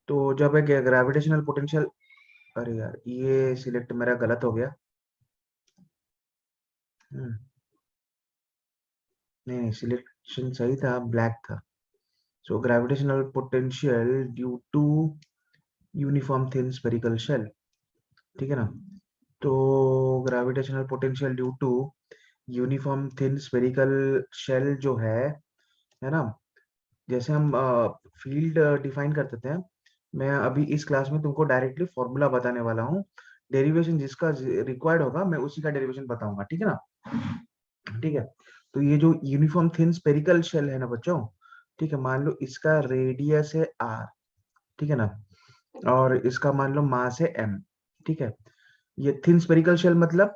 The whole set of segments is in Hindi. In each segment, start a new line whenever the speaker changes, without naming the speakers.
तो जब एक ग्रेविटेशनल पोटेंशियल, अरे यार ये सिलेक्ट मेरा गलत हो गया। हम्म, नहीं सिलेक्शन सही था, ब्लैक था। So gravitational potential due to uniform thin spherical shell, ठीक है ना। तो gravitational potential due to uniform thin spherical shell जो है ना, जैसे हम फील्ड डिफाइन करते थे, मैं अभी इस क्लास में तुमको डायरेक्टली फॉर्मूला बताने वाला हूँ। डेरिवेशन जिसका रिक्वायर्ड होगा मैं उसी का डेरिवेशन बताऊंगा, ठीक है ना। ठीक है। तो ये जो यूनिफॉर्म थिन स्पेरिकल शेल है ना बच्चों, ठीक है, मान लो इसका रेडियस है आर, ठीक है ना, और इसका मान लो मास है एम, ठीक है। ये थिन स्पेरिकल शेल मतलब,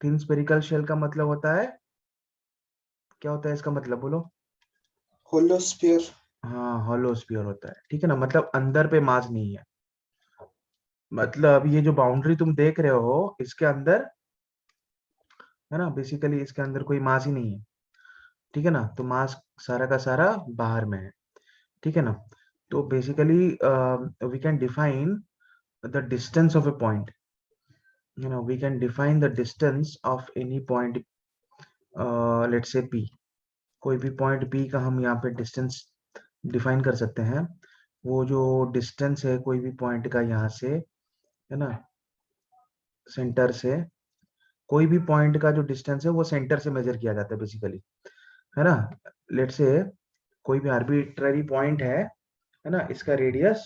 थिन स्पेरिकल शेल का मतलब होता है, क्या होता है इसका मतलब बोलो।
Hollow sphere.
हाँ हॉलो स्फीयर होता है, ठीक है ना, मतलब अंदर पे मास नहीं है। मतलब ये जो बाउंड्री तुम देख रहे हो इसके अंदर, है ना, बेसिकली इसके अंदर कोई मास ही नहीं है, ठीक है ना। तो मास सारा का सारा बाहर में है, ठीक है ना। तो basically we can define the distance of a point, you know, we can define the distance of any point, let's say P, कोई भी पॉइंट पी का हम यहाँ पे डिस्टेंस डिफाइन कर सकते हैं। वो जो डिस्टेंस है कोई भी पॉइंट का यहाँ से, है ना, सेंटर से, कोई भी पॉइंट का जो डिस्टेंस है वो सेंटर से मेजर किया जाता है बेसिकली, है ना। लेट्स से कोई भी आर्बिट्ररी पॉइंट है ना, इसका रेडियस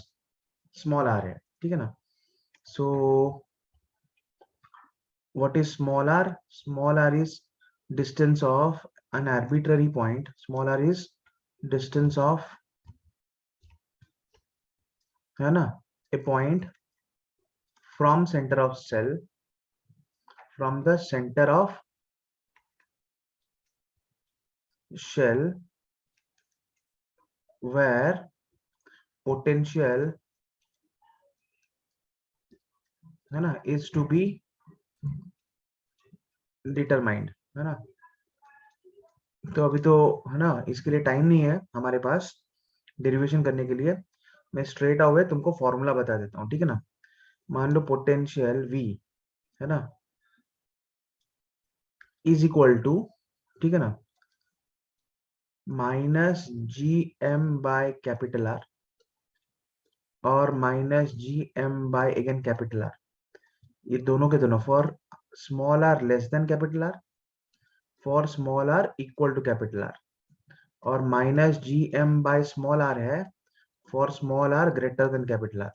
स्मॉल आर है, ठीक है ना। So what is small R? Small R is distance of an arbitrary point. Small r is distance of, है ना, a point from center of cell, from the center of shell where potential, है ना, is to be determined, है ना। तो अभी तो, है ना, इसके लिए टाइम नहीं है हमारे पास डेरिवेशन करने के लिए। मैं स्ट्रेट अवे तुमको फॉर्मूला बता देता हूँ, ठीक है ना। मान लो पोटेंशियल V, है ना, इज इक्वल टू, ठीक है ना, minus G M by capital R, और minus G M by again capital R, ये दोनों के दोनों for small r less than capital R, for small r equal to capital R, और minus G M by small r है for small r greater than capital R.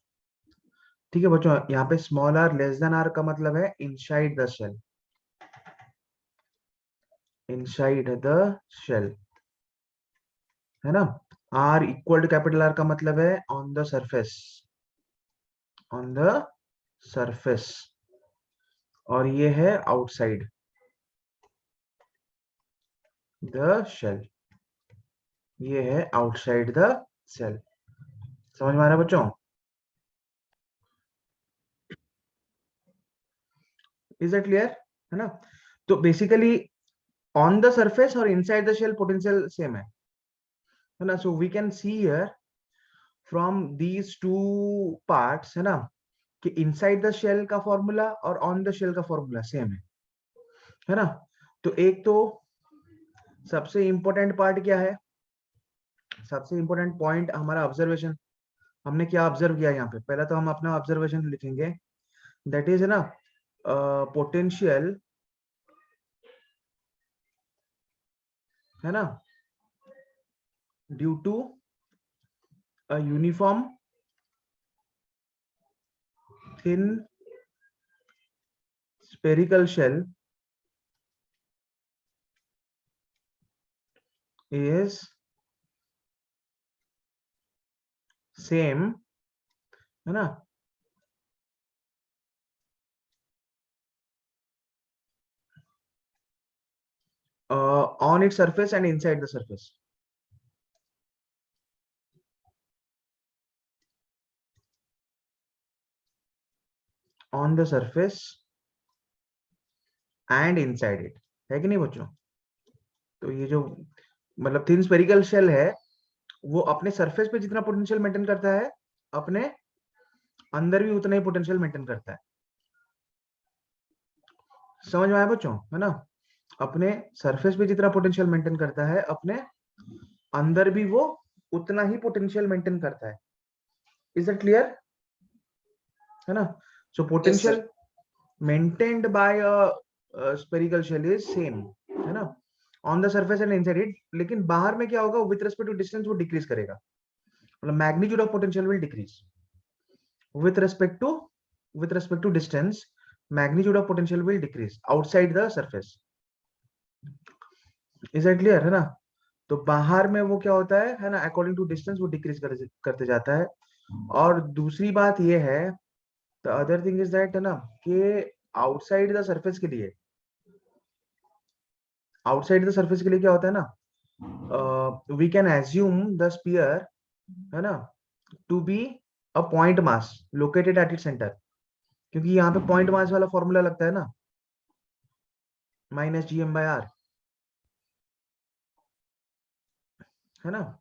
ठीक है बच्चों, यहाँ पे small r less than R का मतलब है inside the shell, inside the shell, है ना। R equal to capital R का मतलब है on the surface, on the surface, और ये है आउटसाइड द शेल, ये है आउटसाइड द सेल। समझ में आ रहा है बच्चों? Is it clear? है ना। तो बेसिकली ऑन द सरफेस और inside the shell potential same है ना। So we can see here from these two parts, है ना, कि इनसाइड द शेल का फॉर्मूला और ऑन द शेल का फॉर्मूला सेम है ना। तो एक तो सबसे इंपॉर्टेंट पार्ट क्या है, सबसे इंपॉर्टेंट पॉइंट हमारा ऑब्जर्वेशन। हमने क्या ऑब्जर्व किया यहाँ पे, पहला तो हम अपना ऑब्जर्वेशन लिखेंगे, दैट इज, है ना, पोटेंशियल, है ना, due to a uniform thin spherical shell is same, है ना, on its surface and inside the surface, on the surface and inside it, है कि नहीं बच्चों। तो ये जो मतलब थिन स्पेरिकल शेल है वो अपने सरफेस पे जितना पोटेंशियल मेंटेन करता है अपने अंदर भी उतना ही पोटेंशियल मेंटेन करता है। समझ में आया बच्चों, है ना? अपने सरफेस पे जितना पोटेंशियल मेंटेन करता है, अपने अंदर भी वो उतना ही पोटेंशियल मेंटेन करता है। Is that clear? है ना? So
Yes, sir.
Potential maintained by a spherical shell is same, है ना, on the surface and inside it. लेकिन बाहर में क्या होगा, विथ रिस्पेक्ट टू डिस्टेंस वो डिक्रीज करेगा, मतलब magnitude of potential will decrease with respect to with respect to distance. Magnitude of potential will decrease outside the surface. Is that clear? है ना? तो बाहर में वो क्या होता है ना, अकॉर्डिंग टू डिस्टेंस वो डिक्रीज करते जाता है। और दूसरी बात ये है, the other thing is that, है ना, कि आउटसाइड द सरफेस के लिए, आउटसाइड द सरफेस के लिए क्या होता है ना, we can assume the sphere, है ना, to be a point mass located at it centre, क्योंकि यहाँ पे पॉइंट मास वाला फॉर्मूला लगता है ना, माइनस GM/R, है ना?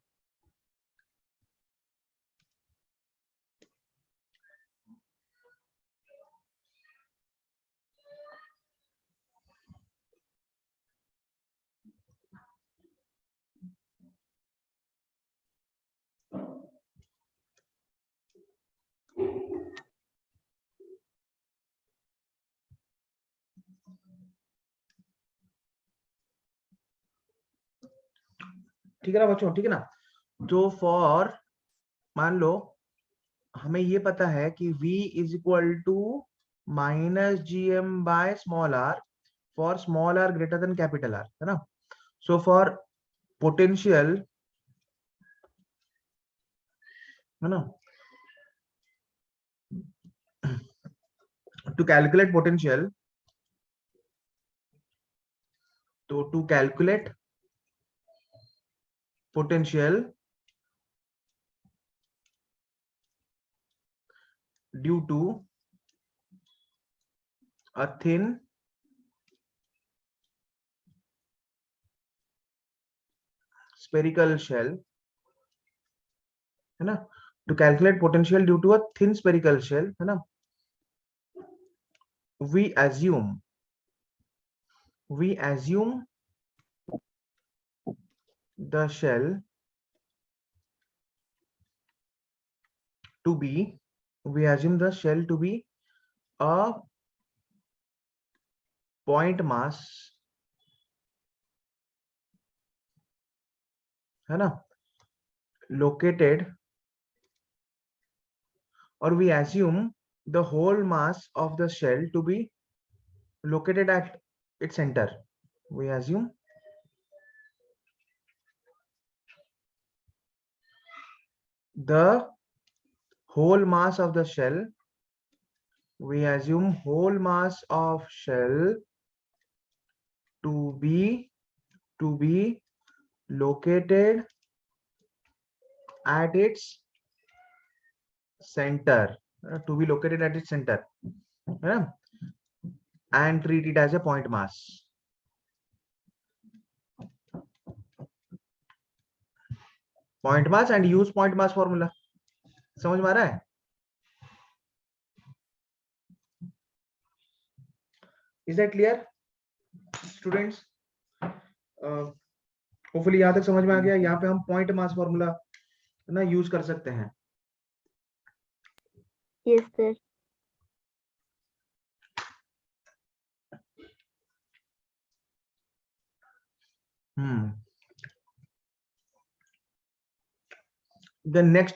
ठीक है ना बच्चों, ठीक है ना? तो फॉर, मान लो हमें ये पता है कि V is equal to minus GM/r for small r greater than capital R, है ना? सो फॉर पोटेंशियल, है ना, टू कैलकुलेट पोटेंशियल, तो to calculate potential due to a thin spherical shell, है ना, to calculate potential due to a thin spherical shell, है ना, we assume the shell to be a point mass, है ना, located, or we assume the whole mass of the shell to be located at its center. We assume the whole mass of the shell, to be located at its center, है ना, and treat it as a point mass. Point mass and use point mass formula. समझ में आ रहा है? Is that clear, students? Hopefully यहाँ तक समझ में आ गया। यहाँ पे हम पॉइंट मास फॉर्मूला ना यूज कर सकते हैं।
Yes, sir.
The next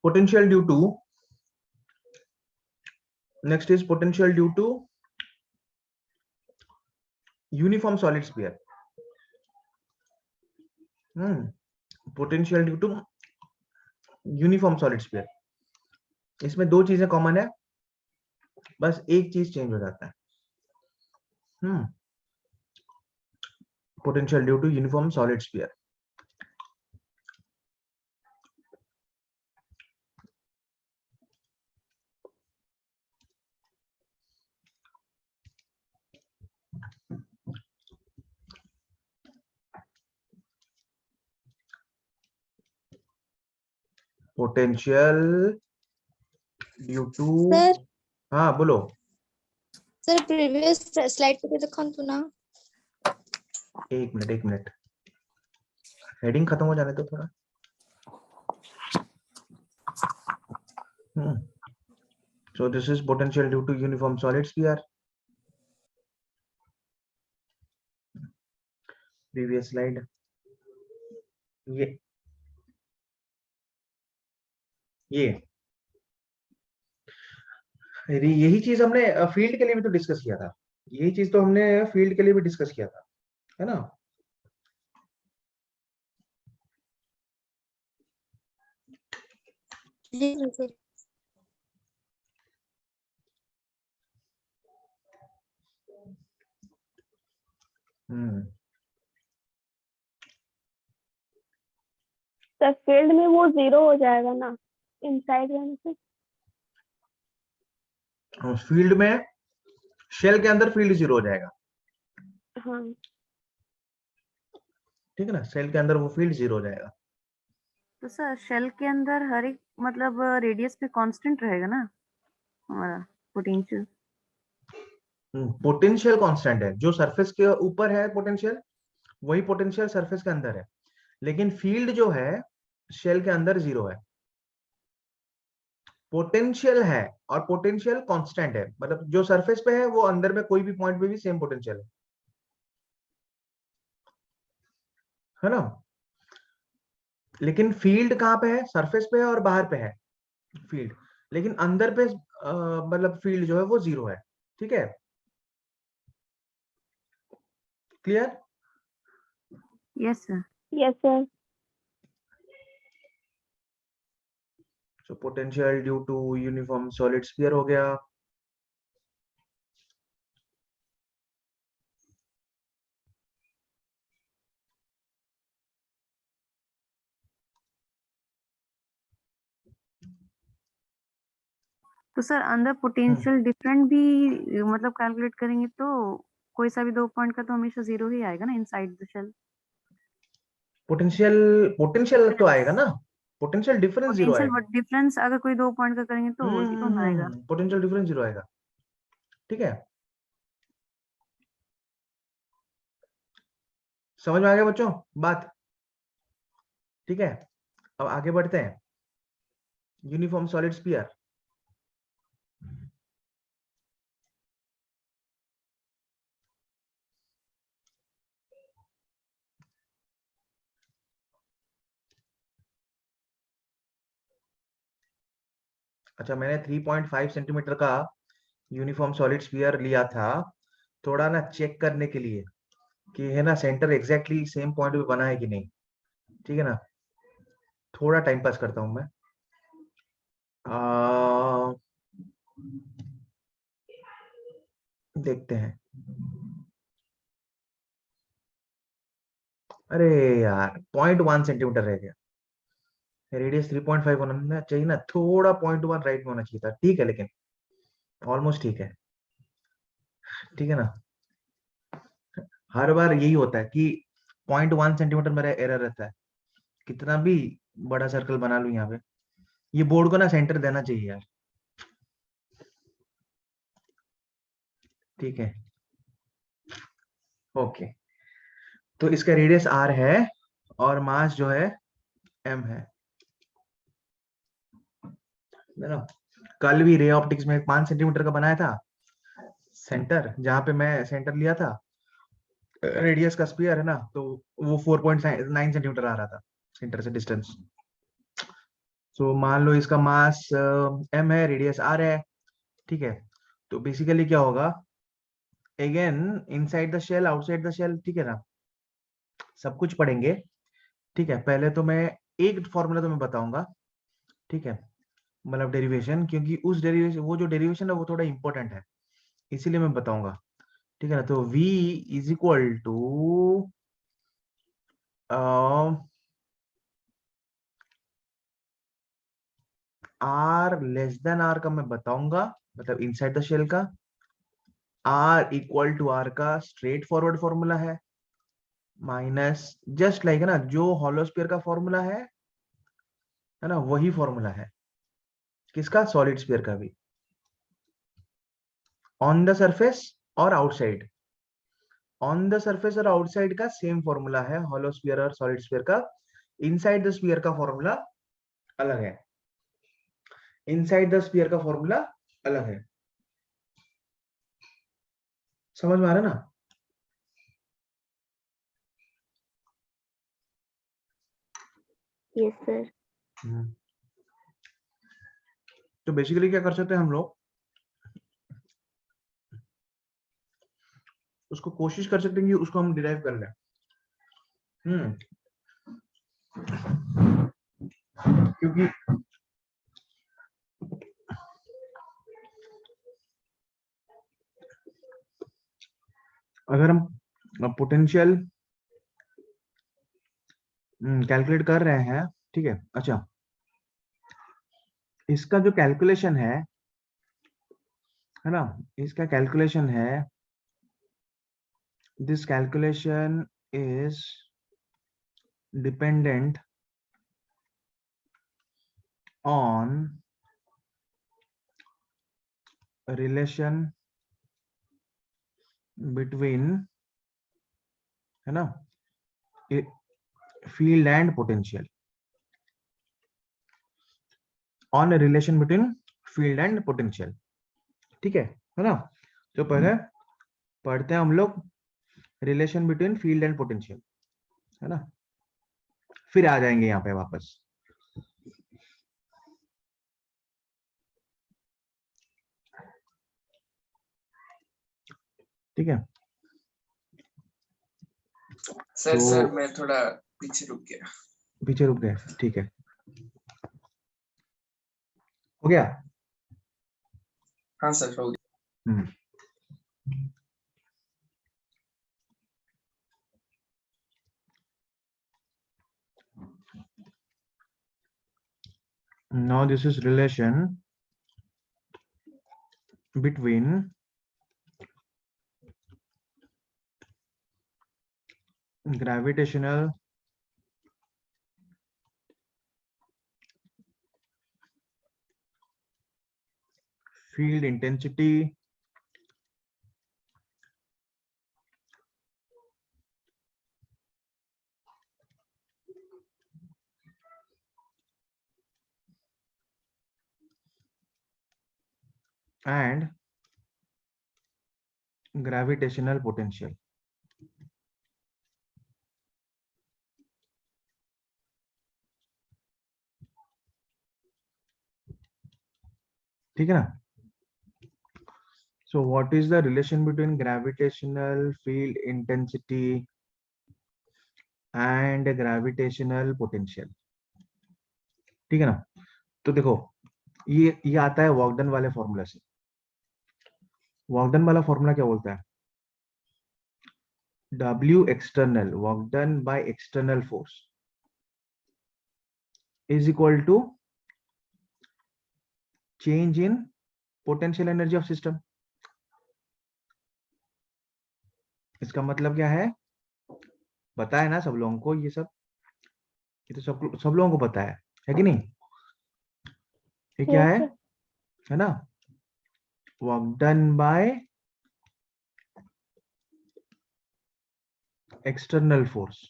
potential due to, next is potential due to uniform solid sphere. Potential due to uniform solid sphere. इसमें दो चीजें कॉमन है, बस एक चीज चेंज हो जाता है। Potential due to uniform solid sphere. Potential due to,
sir
हाँ बोलो।
सर प्रीवियस स्लाइड पे देखा तू ना।
एक मिनट हेडिंग खत्म हो जाने तो थोड़ा। So this is potential due to uniform solid sphere. Previous slide. यही चीज हमने फील्ड के लिए भी तो डिस्कस किया था। यही चीज तो हमने फील्ड के लिए भी डिस्कस किया था, है ना।
जी सर।
सर फील्ड में वो 0 हो जाएगा ना इनसाइड जाने से।
फील्ड में शेल के अंदर फील्ड 0 हो जाएगा।
हाँ
ठीक है ना, शेल के अंदर वो फील्ड 0 हो जाएगा।
तो सर शेल के अंदर हर एक मतलब रेडियस पे कांस्टेंट रहेगा ना हमारा पोटेंशियल।
पोटेंशियल कांस्टेंट है, जो सरफेस के ऊपर है पोटेंशियल, वही पोटेंशियल सरफेस के अंदर है। लेकिन फील्ड जो है शेल के अंदर 0 है। पोटेंशियल है और पोटेंशियल कांस्टेंट है, मतलब जो सरफेस पे है वो अंदर में कोई भी पॉइंट पे भी सेम पोटेंशियल है ना। लेकिन फील्ड कहाँ पे है, सरफेस पे है और बाहर पे है फील्ड, लेकिन अंदर पे मतलब फील्ड जो है वो 0 है। ठीक है, clear.
Yes sir.
Yes sir.
So potential due to uniform solid sphere हो गया।
तो सर अंदर पोटेंशियल डिफरेंट भी मतलब कैलकुलेट करेंगे तो कोई सा भी 2 पॉइंट का तो हमेशा 0 ही आएगा ना इनसाइड द शेल।
पोटेंशियल तो आएगा ना, पोटेंशियल डिफरेंस 0
पोटेंशियल
आएगा।
डिफरेंस अगर कोई 2 पॉइंट का करेंगे तो 0 ना आएगा।
पोटेंशियल डिफरेंस 0 आएगा। ठीक है, समझ में आ गया बच्चों बात। ठीक है, अब आगे बढ़ते हैं। Uniform solid sphere. अच्छा, मैंने 3.5 सेंटीमीटर का यूनिफॉर्म सॉलिड स्फीयर लिया था, थोड़ा ना चेक करने के लिए कि है ना सेंटर एग्जैक्टली सेम पॉइंट पे बना है कि नहीं। ठीक है ना, थोड़ा टाइम पास करता हूं मैं। देखते हैं। अरे यार 0.1 सेंटीमीटर रह गया। रेडियस 3.5 होना चाहिए ना, थोड़ा 0.1 राइट में होना चाहिए था। ठीक है, लेकिन ऑलमोस्ट ठीक है। ठीक है ना, हर बार यही होता है कि 0.1 सेंटीमीटर मेरा एरर रहता है, कितना भी बड़ा सर्कल बना लूं यहाँ पे। ये बोर्ड को ना सेंटर देना चाहिए यार। ठीक है, ओके। तो इसका रेडियस r है और मास जो है m है ना। कल भी रे ऑप्टिक्स में 5 सेंटीमीटर का बनाया था सेंटर, जहां पे मैं सेंटर लिया था, रेडियस का स्फीयर है ना, तो वो 4.9 सेंटीमीटर आ रहा था सेंटर से डिस्टेंस। सो मान लो इसका मास m है, रेडियस r है। ठीक है, तो बेसिकली क्या होगा, again inside the shell outside the shell. ठीक है ना, सब कुछ पढ़ेंगे। ठीक है, पहले तो मैं एक फॉर्मूला तो मैं बताऊंगा। ठीक है, मतलब डेरिवेशन, क्योंकि उस डेरिवेशन, वो जो डेरिवेशन है वो थोड़ा इंपॉर्टेंट है, इसीलिए मैं बताऊंगा। ठीक है ना, तो v is equal to r less than r का मैं बताऊंगा, मतलब इनसाइड द शेल का। r इक्वल टू r का स्ट्रेट फॉरवर्ड फॉर्मूला है, माइनस जस्ट लाइक है ना जो हॉलो स्फीयर का फॉर्मूला है, है ना, वही फॉर्मूला है किसका, सॉलिड स्फीयर का भी, ऑन द सरफेस और आउटसाइड। ऑन द सरफेस और आउटसाइड का सेम फॉर्मूला है हॉलो स्फीयर और सॉलिड स्फीयर का। इनसाइड द स्फीयर का फॉर्मूला अलग है, इनसाइड द स्फीयर का फॉर्मूला अलग है। समझ में आ रहा है ना?
Yes sir.
तो बेसिकली क्या कर सकते हैं हम लोग, उसको कोशिश कर सकते हैं कि उसको हम डिराइव कर लें। क्योंकि अगर हम पोटेंशियल कैलकुलेट कर रहे हैं, ठीक है, अच्छा, इसका जो कैलकुलेशन है ना, इसका कैलकुलेशन है, this calculation is dependent on relation between, है ना, field and potential, on relation between field and potential, ठीक है ना। तो पहले पढ़ते हैं हम लोग relation between field and potential, है ना, फिर आ जाएंगे यहाँ पे वापस। ठीक है,
सर
तो
सर मैं थोड़ा पीछे रुक गया।
पीछे रुक गए, ठीक है, हो गया।
हाँ सर हो गया।
Now this is relation between gravitational field intensity and gravitational potential। ठीक है ना। So what is the relation between gravitational field intensity and gravitational potential? ठीक है ना। तो देखो, ये आता है वॉकडन वाले फॉर्मूला से। वॉकडन वाला फॉर्मूला क्या बोलता है, W external work done by external force is equal to change in potential energy of system। इसका मतलब क्या है, पता है ना सब लोगों को, ये तो सब लोगों को पता है कि नहीं? ये क्या
यस सर।
है ना, work done by external force,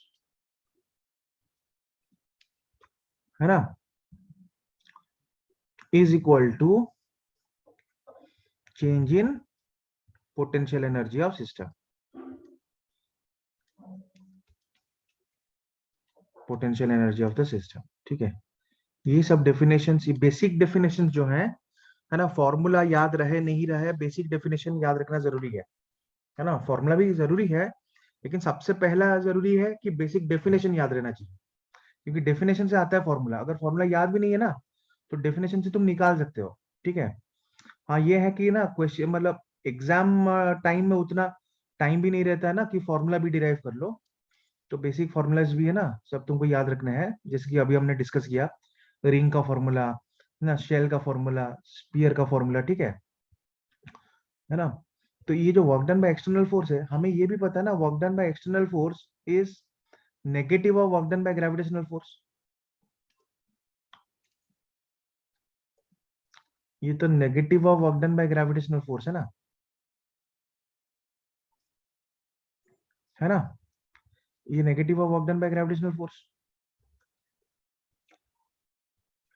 है ना, is equal to change in potential energy of system. Potential energy of the system, ठीक है। ये सब डेफिनेशन, बेसिक डेफिनेशन जो है ना, फॉर्मूला याद रहे नहीं रहे, बेसिक डेफिनेशन याद रखना जरूरी है ना। फॉर्मूला भी जरूरी है, लेकिन सबसे पहला जरूरी है कि बेसिक डेफिनेशन याद रहना चाहिए, क्योंकि डेफिनेशन से आता है फॉर्मूला। अगर फॉर्मूला याद भी नहीं है ना, तो डेफिनेशन से तुम निकाल सकते हो, ठीक है। हाँ, ये है कि ना क्वेश्चन, मतलब एग्जाम टाइम में उतना टाइम भी नहीं रहता है ना कि फॉर्मूला भी डिराइव कर लो। तो बेसिक फॉर्मूलाज भी है ना, सब तुमको याद रखना है, जैसे कि अभी हमने डिस्कस किया, रिंग का फॉर्मूला, ना शेल का फॉर्मूला, स्पीयर का फॉर्मूला, ठीक है ना। तो ये जो work done by external force है, हमें ये भी पता है ना, work done by external force is negative of work done by gravitational force. ये तो negative of work done by gravitational force है ना, है ना, ये negative of work done by gravitational force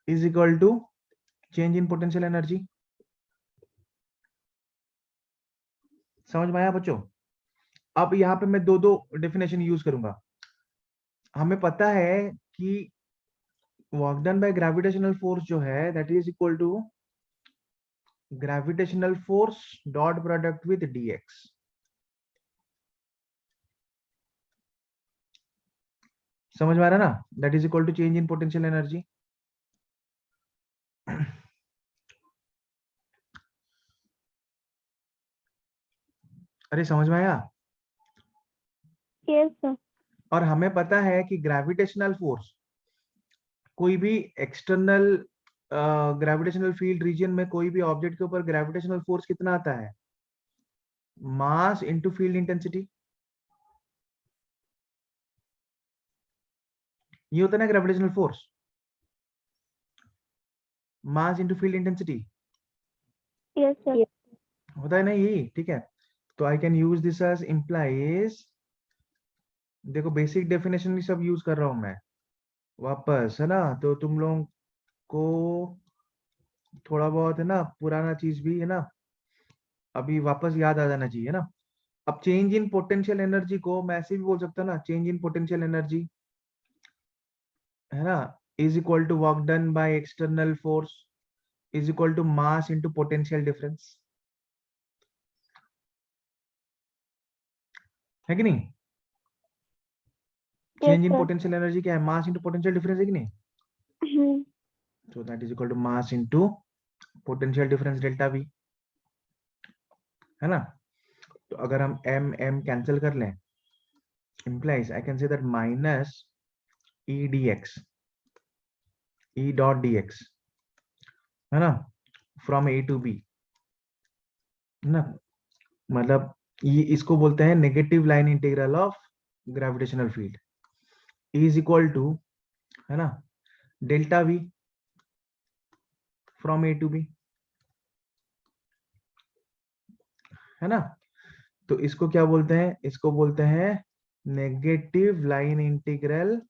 is equal to change in potential energy. समझ में आया बच्चों? अब यहाँ पे मैं दो दो डेफिनेशन यूज करूंगा। हमें पता है कि work done by gravitational force जो है that is equal to gravitational force dot product with dx। समझ में आ रहा है ना, that is equal to change in potential energy. अरे समझ में आया?
Yes sir.
और हमें पता है कि ग्रेविटेशनल फोर्स कोई भी एक्सटर्नल ग्रेविटेशनल फील्ड रीजन में कोई भी ऑब्जेक्ट के ऊपर ग्रेविटेशनल फोर्स कितना आता है, मास इनटू फील्ड इंटेंसिटी। ये होता है ना gravitational force, mass into field intensity,
yes sir.
होता है ना यही, ठीक है। तो I can use this as implies, देखो बेसिक डेफिनेशन भी सब यूज कर रहा हूं मैं वापस, है ना, तो तुम लोगों को थोड़ा बहुत है ना पुराना चीज भी है ना अभी वापस याद आ जाना चाहिए ना। अब चेंज इन पोटेंशियल एनर्जी को मैं ऐसे भी बोल सकता हूँ ना, चेंज इन पोटेंशियल एनर्जी है ना is equal to work done by external force is equal to mass into potential difference, है कि नहीं?
Yes
change in
sir.
Potential energy क्या है, मास इनटू पोटेंशियल डिफरेंस, है कि नहीं? So that is equal to mass into potential difference delta V, है ना। तो अगर हम m m कैंसिल कर लें, implies I can say that minus e dx, e dot dx, है ना, from a to b, है ना, मतलब ये इसको बोलते हैं negative line integral of gravitational field, is equal to, है ना, डेल्टा v फ्रॉम a to b, है ना। तो इसको क्या बोलते हैं, इसको बोलते हैं नेगेटिव लाइन इंटीग्रल,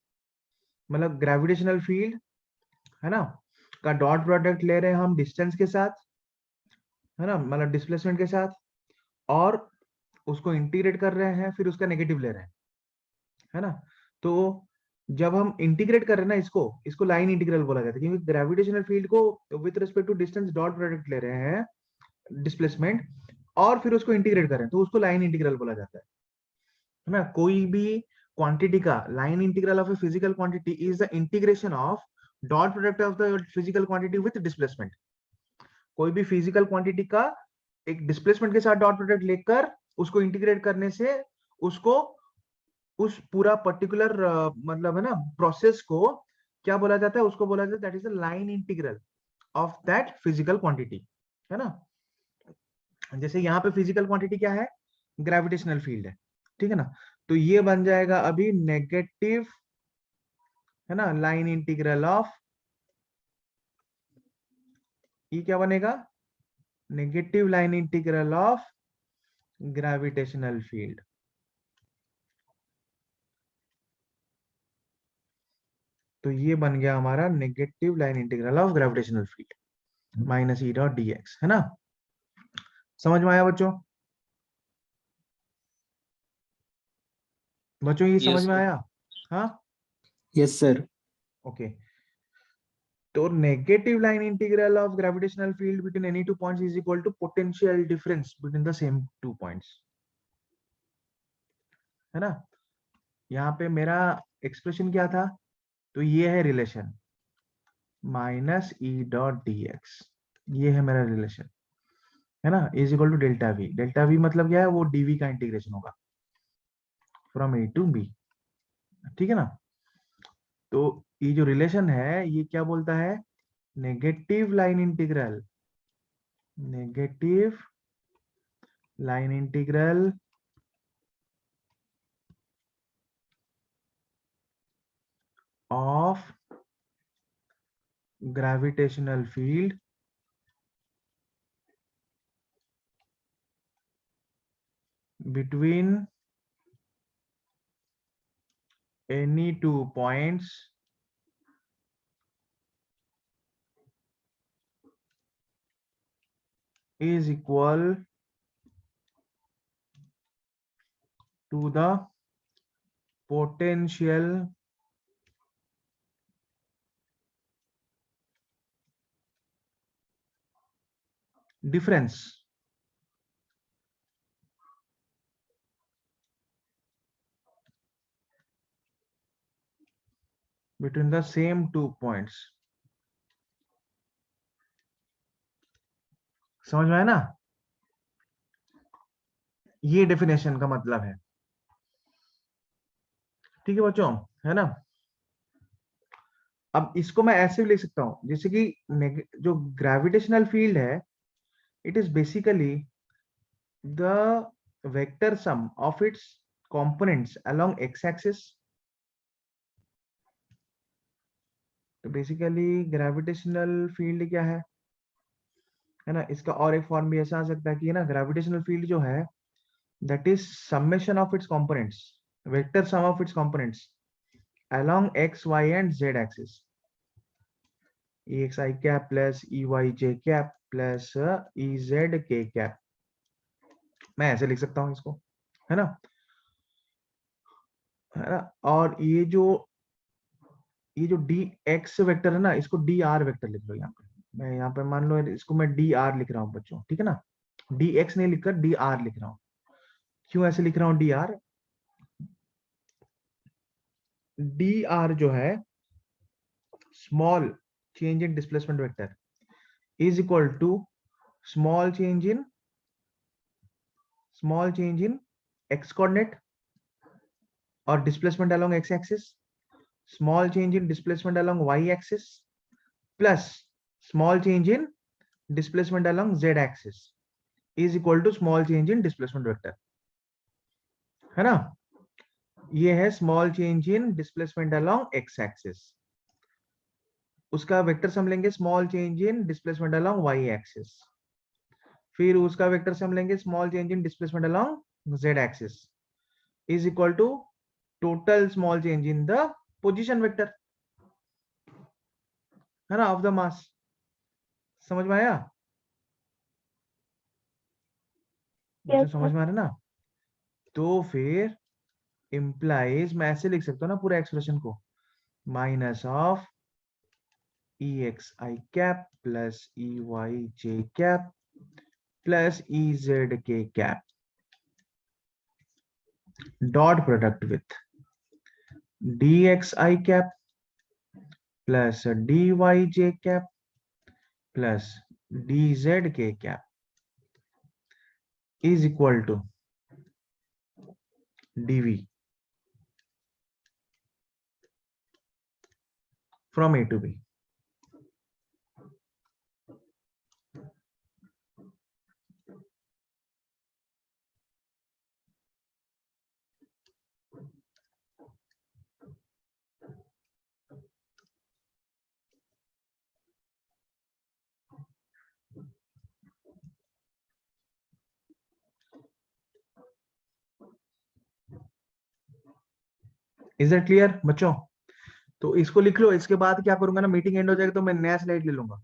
मतलब ग्रेविटेशनल फील्ड, है ना, का डॉट प्रोडक्ट ले रहे हैं हम डिस्टेंस के साथ, है ना, मतलब डिस्प्लेसमेंट के साथ, और उसको इंटीग्रेट कर रहे हैं, फिर उसका नेगेटिव ले रहे हैं, है ना। तो जब हम इंटीग्रेट कर रहे हैं ना इसको इसको लाइन इंटीग्रल बोला जाता है, क्योंकि ग्रेविटेशनल फील्ड को with respect to distance dot product ले रहे हैं डिस्प्लेसमेंट, और फिर उसको इंटीग्रेट कर रहे हैं, तो उसको लाइन इंटीग्रल बोला जाता है ना। कोई भी क्वांटिटी का line integral of a physical quantity is the integration of dot product of the physical quantity with displacement. कोई भी फिजिकल क्वांटिटी का एक डिस्प्लेसमेंट के साथ डॉट प्रोडक्ट लेकर उसको इंटीग्रेट करने से उसको उस पूरा पर्टिकुलर मतलब है ना प्रोसेस को क्या बोला जाता है, उसको बोला जाता है that is the line integral of that physical quantity, है ना। जैसे यहाँ पे फिजिकल क्वांटिटी क्या है, ग्रेविटेशनल फील्ड है, ठीक है ना। तो ये बन जाएगा अभी नेगेटिव, है ना, लाइन इंटीग्रल ऑफ, ये क्या बनेगा, negative line integral of gravitational field. तो ये बन गया हमारा negative line integral of gravitational field minus E dot D x, है ना। समझ में आया बच्चों? बच्चों ये समझ
Yes,
में
sir.
आया? हाँ,
Yes, sir.
ओके। तो negative line integral of gravitational field between any two points is equal to potential difference between the same two points, है ना। यहाँ पे मेरा एक्सप्रेशन क्या था, तो ये है relation minus E dot D X, ये है मेरा रिलेशन, है ना, is equal to delta V. Delta V मतलब क्या है, वो डीवी का इंटीग्रेशन होगा फ्रॉम ए टू बी, ठीक है ना। तो ये जो रिलेशन है ये क्या बोलता है, negative line integral, negative line integral of gravitational field between any 2 points is equal to the potential difference between the same 2 points. समझ में आया ना? ये डेफिनेशन का मतलब है। ठीक है बच्चों, है ना? अब इसको मैं ऐसे भी लिख सकता हूं, जैसे कि जो ग्रेविटेशनल फील्ड है, it is basically the vector sum of its components along x axis. तो बेसिकली ग्रेविटेशनल फील्ड क्या है ना? इसका और एक फॉर्म भी ऐसा आ सकता है कि ना, ग्रेविटेशनल फील्ड जो है that is summation of its components, vector sum of its components along x, y and z axis, exi cap plus eyj cap plus ez k cap। मैं ऐसे लिख सकता हूं इसको, है ना? और ये जो dx वेक्टर है ना, इसको dr वेक्टर लिख लो। यहाँ पे मैं यहाँ पे मान लो इसको मैं dr लिख रहा हूँ बच्चों, ठीक है ना? dx नहीं लिखकर dr लिख रहा हूँ। क्यों ऐसे लिख रहा हूँ dr? dr जो है small change in displacement vector is equal to small change in x coordinate or displacement along x axis, small change in displacement along y axis plus small change in displacement along z axis is equal to small change in displacement vector, है ना? ये है small change in displacement along x axis, उसका वेक्टर सम लेंगे small change in displacement along y axis, फिर उसका वेक्टर सम लेंगे small change in displacement along z axis is equal to total small change in the position vector, है ना, ऑफ द मास। समझ में आया?
Yes,
समझ में आ रहा ना? तो फिर इंप्लाइज, मैं ऐसे लिख सकता हूँ ना पूरा एक्सप्रेशन को, minus of EXI cap plus EYJ cap plus EZK cap dot product with DXI cap plus DYJ cap plus DZK cap is equal to DV from A to B. Is that clear बच्चों? तो इसको लिख लो। इसके बाद क्या करूंगा ना, मीटिंग एंड हो जाएगा तो मैं नया स्लाइड ले लूंगा,